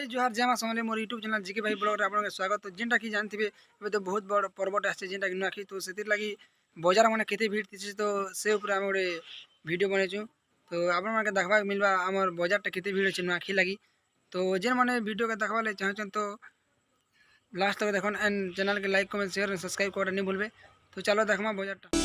जुहार जय माँ समले मोर YouTube channel GK भाई ब्लॉग आपन स्वागत। तो जेनटा कि जानते ए तो बहुत बड़ पर्वट आसे जेनटा कि नुआखी, तो से लगी बजार मैंने केते भीड़ थी, तो से ऊपर आम गोटे वीडियो बनईचु। तो आपण मैंने देखा मिलवा आमर बजारटा केते भीड़ अच्छे नुआखी लगी। तो जेन मैंने वीडियो के देखा चाहन तो लास्ट तक देखन एंड चैनल के लाइक कमेंट शेयर सब्सक्राइब कर नहीं भूलबे। तो चलो देखमा बजारटा।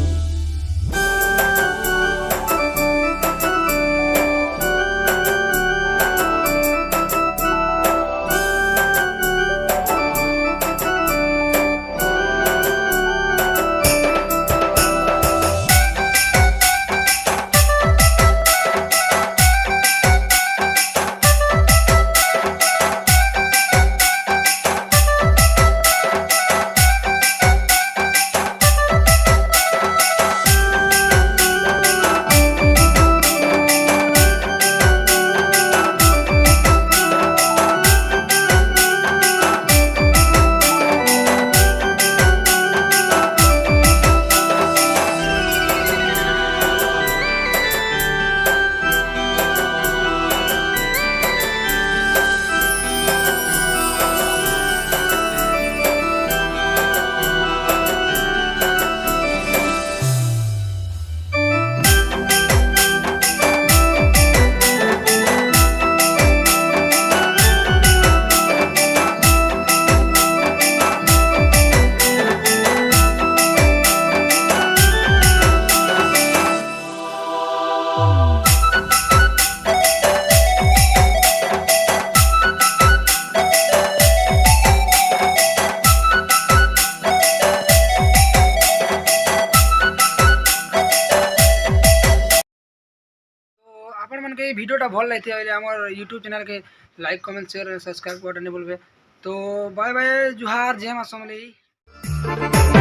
आपण मन के वीडियोटा भल लगे आमर यूट्यूब चैनल के लाइक कमेंट शेयर सब्सक्राइब कर नहीं भूलबे। तो बाय बाय जुहार जय माँ समले।